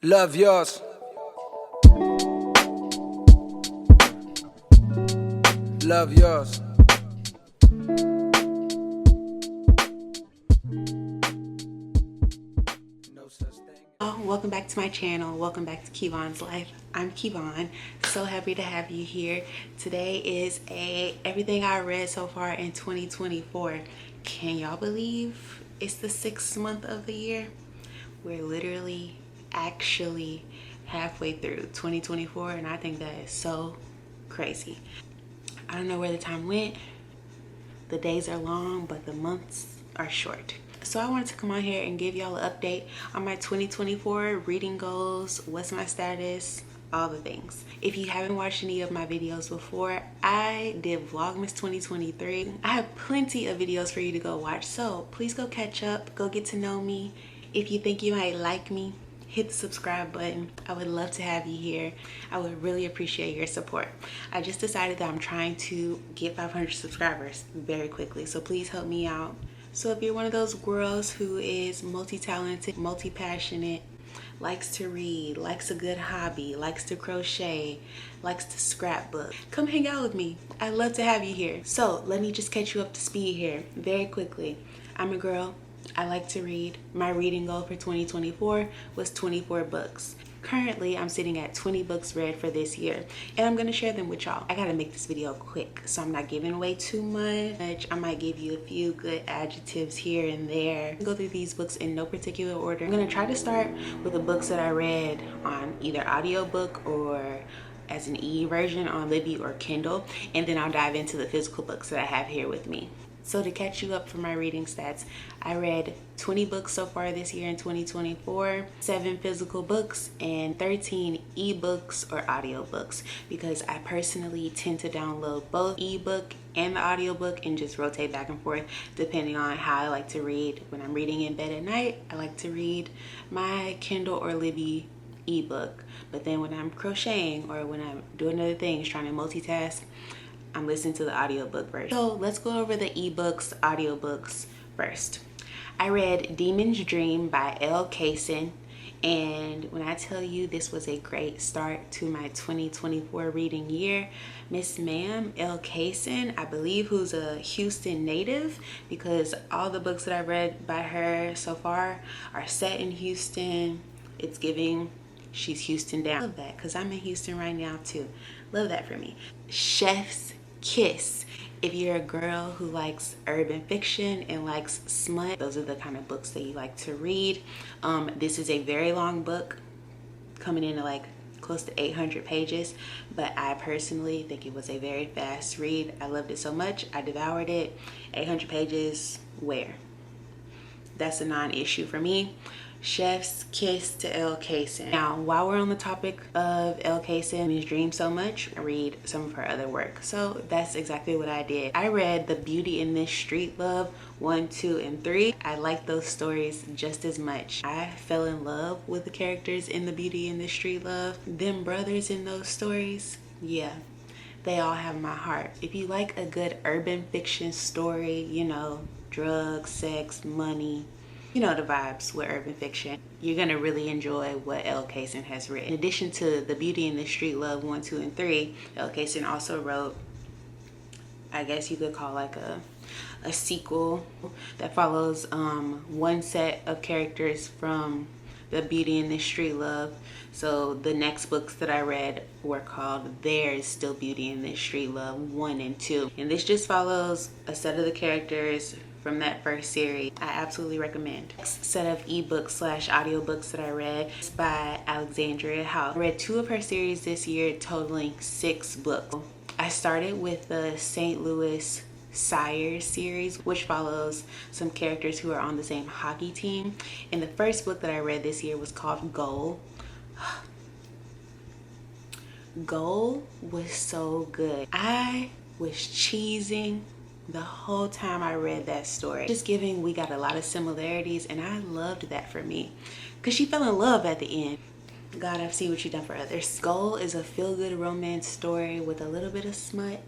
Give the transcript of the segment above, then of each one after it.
Love yours. Love yours. No such thing. Oh, welcome back to my channel. Welcome back to Kevon's Life. I'm Kevon. So happy to have you here. Today is everything I read so far in 2024. Can y'all believe it's the 6th month of the year? We're literally actually halfway through 2024, and I think that is so crazy. I don't know where the time went. The days are long, but the months are short. So I wanted to come on here and give y'all an update on my 2024 reading goals, what's my status, all the things. If you haven't watched any of my videos before, I did Vlogmas 2023. I have plenty of videos for you to go watch, so please go catch up, go get to know me. If you think you might like me, hit the subscribe button. I would love to have you here. I would really appreciate your support. I just decided that I'm trying to get 500 subscribers very quickly, so please help me out. So if you're one of those girls who is multi-talented, multi-passionate, likes to read, likes a good hobby, likes to crochet, likes to scrapbook, come hang out with me. I'd love to have you here. So let me just catch you up to speed here very quickly. I'm a girl. I like to read. My reading goal for 2024 was 24 books. Currently, I'm sitting at 20 books read for this year, and I'm gonna share them with y'all. I gotta make this video quick, so I'm not giving away too much. I might give you a few good adjectives here and there. Go through these books in no particular order. I'm gonna try to start with the books that I read on either audiobook or as an e-version on Libby or Kindle, and then I'll dive into the physical books that I have here with me. So to catch you up for my reading stats, I read 20 books so far this year in 2024, 7 physical books, and 13 ebooks or audiobooks, because I personally tend to download both ebook and the audiobook and just rotate back and forth depending on how I like to read. When I'm reading in bed at night, I like to read my Kindle or Libby ebook, but then when I'm crocheting or when I'm doing other things, trying to multitask, I'm listening to the audiobook version. So let's go over the ebooks, audiobooks first. I read Demon's Dream by L. Kaysen, and when I tell you this was a great start to my 2024 reading year, Miss Ma'am L. Kaysen, I believe, who's a Houston native, because all the books that I read by her so far are set in Houston. It's giving she's Houston down. Love that, because I'm in Houston right now too. Love that for me. Chef's Kiss. If you're a girl who likes urban fiction and likes smut, those are the kind of books that you like to read. This is a very long book, coming in at like close to 800 pages, but I personally think it was a very fast read. I loved it so much, I devoured it. 800 pages, where? That's a non-issue for me. Chef's Kiss to L. Kaysen. Now, while we're on the topic of L. Kaysen's dream so much, I read some of her other work. So that's exactly what I did. I read The Beauty in This Street Love 1, 2, and 3. I like those stories just as much. I fell in love with the characters in The Beauty in This Street Love. Them brothers in those stories, yeah, they all have my heart. If you like a good urban fiction story, you know, drugs, sex, money, you know the vibes with urban fiction, you're gonna really enjoy what L. Kaysen has written. In addition to The Beauty in the Street Love 1, 2, and 3, L. Kaysen also wrote, I guess you could call like a sequel that follows one set of characters from The Beauty in the Street Love. So the next books that I read were called There's Still Beauty in This Street Love 1 and 2. And this just follows a set of the characters from that first series. I absolutely recommend. Next set of ebooks slash audiobooks that I read is by Alexandria House. I read 2 of her series this year, totaling 6 books. I started with the St. Louis Sire series, which follows some characters who are on the same hockey team. And the first book that I read this year was called Goal. Goal was so good. I was cheesing the whole time I read that story. Just giving, we got a lot of similarities, and I loved that for me, because she fell in love at the end. God, I see what you've done for others. Goal is a feel-good romance story with a little bit of smut,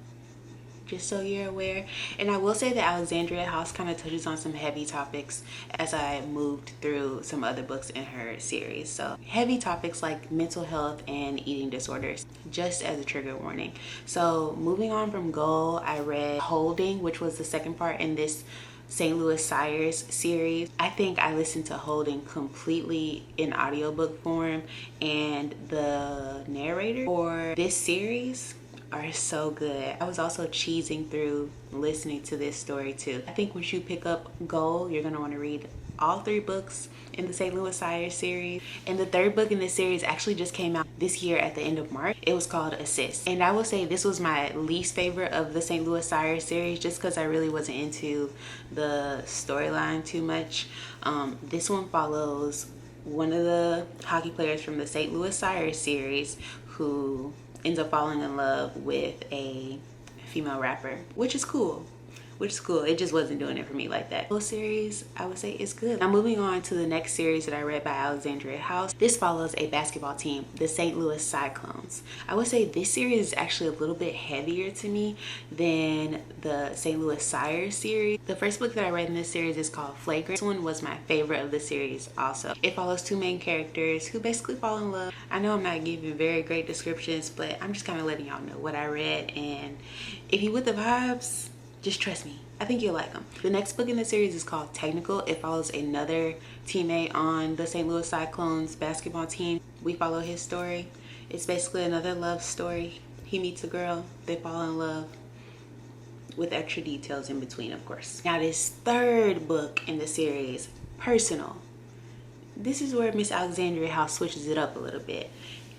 just so you're aware. And I will say that Alexandria House kind of touches on some heavy topics as I moved through some other books in her series. So heavy topics like mental health and eating disorders, just as a trigger warning. So moving on from Goal, I read Holding, which was the second part in this St. Louis Sires series. I think I listened to Holding completely in audiobook form, and the narrator for this series are so good. I was also cheesing through listening to this story too. I think once you pick up Goal, you're gonna want to read all 3 books in the St. Louis Sires series. And the 3rd book in this series actually just came out this year at the end of March. It was called Assist. And I will say this was my least favorite of the St. Louis Sires series, just because I really wasn't into the storyline too much. This one follows one of the hockey players from the St. Louis Sires series who ends up falling in love with a female rapper, which is cool. It just wasn't doing it for me like that. Whole series, I would say, is good. Now moving on to the next series that I read by Alexandria House. This follows a basketball team, the St. Louis Cyclones. I would say this series is actually a little bit heavier to me than the St. Louis Sires series. The first book that I read in this series is called Flagrant. This one was my favorite of the series also. It follows 2 main characters who basically fall in love. I know I'm not giving very great descriptions, but I'm just kind of letting y'all know what I read, and if you with the vibes, just trust me, I think you'll like them. The next book in the series is called Technical. It follows another teammate on the St. Louis Cyclones basketball team. We follow his story. It's basically another love story. He meets a girl, they fall in love, with extra details in between, of course. Now this 3rd book in the series, Personal. This is where Miss Alexandria House switches it up a little bit.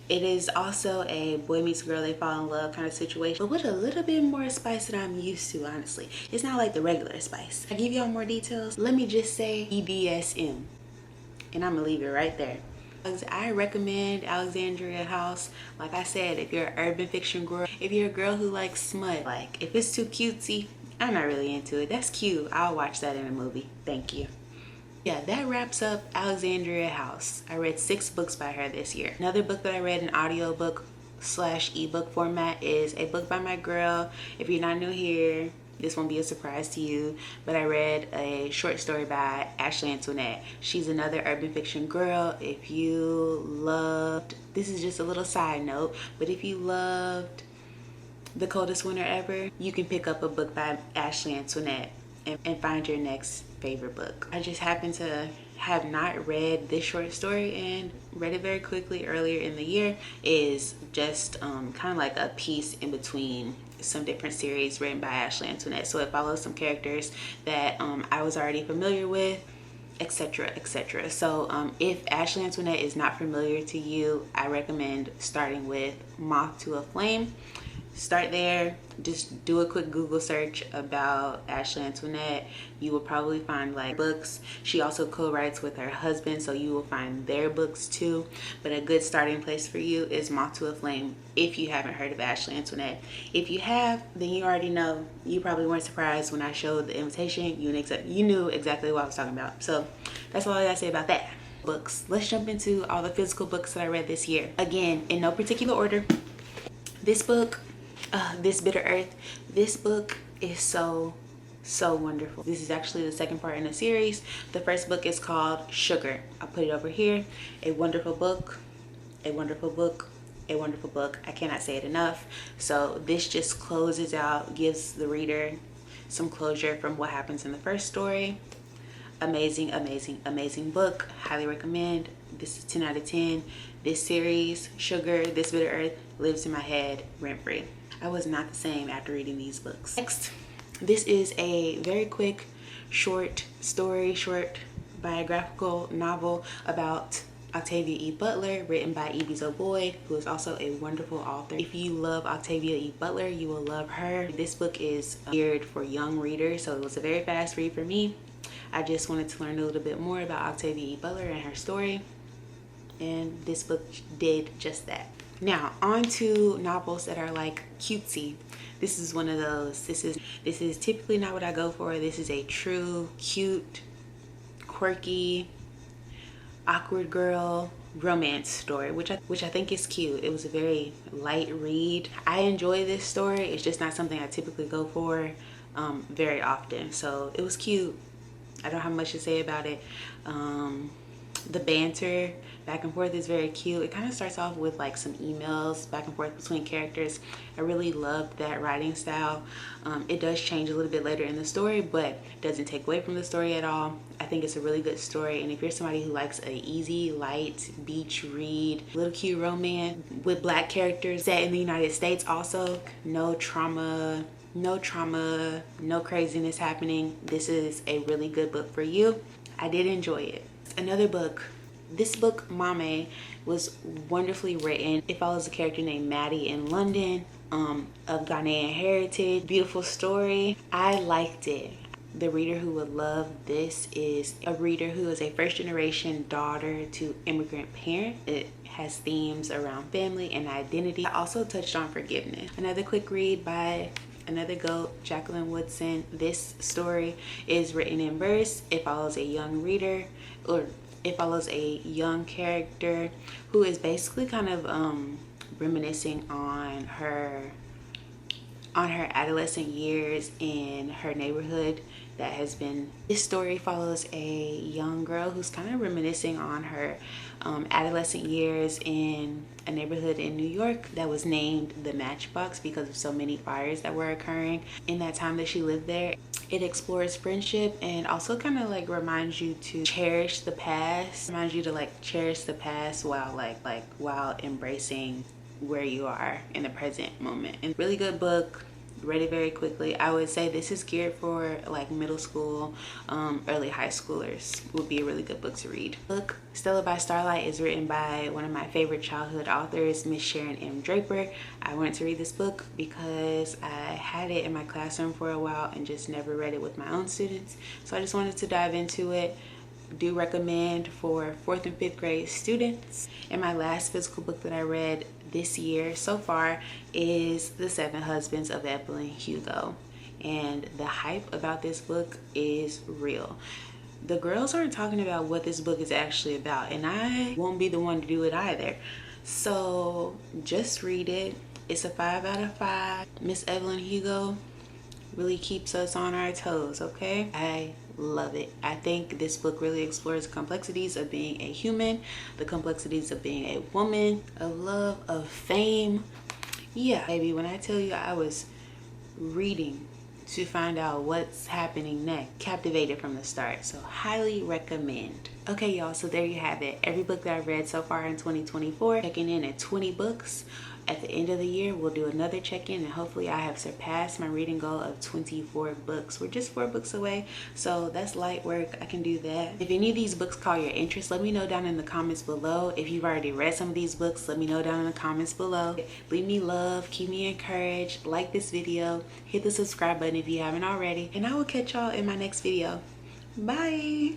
It is also a boy meets girl, they fall in love kind of situation, but with a little bit more spice than I'm used to, honestly. It's not like the regular spice. I give y'all more details. Let me just say BDSM, and I'm gonna leave it right there. I recommend Alexandria House. Like I said, if you're an urban fiction girl, if you're a girl who likes smut, like if it's too cutesy, I'm not really into it. That's cute, I'll watch that in a movie. Thank you. Yeah, that wraps up Alexandria House. I read 6 books by her this year. Another book that I read in audiobook / ebook format is a book by my girl. If you're not new here, this won't be a surprise to you, but I read a short story by Ashley Antoinette. She's another urban fiction girl. If you loved, this is just a little side note, but if you loved The Coldest Winter Ever, you can pick up a book by Ashley Antoinette and find your next favorite book. I just happened to have not read this short story and read it very quickly earlier in the year. Is just kind of like a piece in between some different series written by Ashley Antoinette. So it follows some characters that I was already familiar with, etc, etc. So if Ashley Antoinette is not familiar to you, I recommend starting with Moth to a Flame. Start there. Just do a quick Google search about Ashley Antoinette. You will probably find like books. She also co-writes with her husband, so you will find their books too. But a good starting place for you is Moth to a Flame if you haven't heard of Ashley Antoinette. If you have, then you already know. You probably weren't surprised when I showed the invitation. You knew exactly what I was talking about. So that's all I gotta say about that. Books. Let's jump into all the physical books that I read this year. Again, in no particular order. This book, This Bitter Earth. This book is so wonderful. This is actually the 2nd part in the series. The first book is called Sugar. I'll put it over here. A wonderful book, a wonderful book, a wonderful book. I cannot say it enough. So this just closes out, gives the reader some closure from what happens in the first story. Amazing, amazing, amazing book. Highly recommend. This is 10 out of 10. This series, Sugar, This Bitter Earth, lives in my head rent free. I was not the same after reading these books. Next, this is a very quick, short story, short biographical novel about Octavia E. Butler, written by Evie Boyd, who is also a wonderful author. If you love Octavia E. Butler, you will love her. This book is geared for young readers, so it was a very fast read for me. I just wanted to learn a little bit more about Octavia E. Butler and her story, and this book did just that. Now, on to novels that are like cutesy. This is one of those. This is typically not what I go for. This is a true, cute, quirky, awkward girl romance story, which I think is cute. It was a very light read. I enjoy this story. It's just not something I typically go for very often. So it was cute. I don't have much to say about it. The banter back and forth is very cute. It kind of starts off with like some emails back and forth between characters. I really loved that writing style. It does change a little bit later in the story, but doesn't take away from the story at all. I think it's a really good story, and if you're somebody who likes a easy, light beach read, little cute romance with black characters set in the United States also, no trauma, no craziness happening, this is a really good book for you. I did enjoy it. Another book, this book, Mame, was wonderfully written. It follows a character named Maddie in London, of Ghanaian heritage. Beautiful story. I liked it. The reader who would love this is a reader who is a first-generation daughter to immigrant parents. It has themes around family and identity. I also touched on forgiveness. Another quick read by another GOAT, Jacqueline Woodson. This story is written in verse. It follows a young reader, or it follows a young character who is basically kind of reminiscing on her adolescent years in her neighborhood that has been. This story follows a young girl who's kind of reminiscing on her adolescent years in a neighborhood in New York that was named the Matchbox because of so many fires that were occurring in that time that she lived there. It explores friendship and also kind of like reminds you to cherish the past. Reminds you to like cherish the past while while embracing where you are in the present moment. And really good book. Read it very quickly. I would say this is geared for like middle school, early high schoolers. Would be a really good book to read. Book Stella by Starlight is written by one of my favorite childhood authors, Miss Sharon M. Draper. I wanted to read this book because I had it in my classroom for a while and just never read it with my own students. So I just wanted to dive into it. Do recommend for 4th and 5th grade students. And my last physical book that I read this year so far is The 7 Husbands of Evelyn Hugo, and the hype about this book is real. The girls aren't talking about what this book is actually about, and I won't be the one to do it either. So just read it. It's a 5 out of 5. Miss Evelyn Hugo really keeps us on our toes, okay? I love it. I think this book really explores the complexities of being a human, the complexities of being a woman, of love, of fame. Yeah, baby, when I tell you I was reading to find out what's happening next, captivated from the start. So highly recommend. Okay, y'all, so there you have it. Every book that I've read so far in 2024, checking in at 20 books. At the end of the year, we'll do another check-in, and hopefully I have surpassed my reading goal of 24 books. We're just 4 books away, so that's light work. I can do that. If any of these books call your interest, let me know down in the comments below. If you've already read some of these books, let me know down in the comments below. Leave me love, keep me encouraged, like this video, hit the subscribe button if you haven't already, and I will catch y'all in my next video. Bye!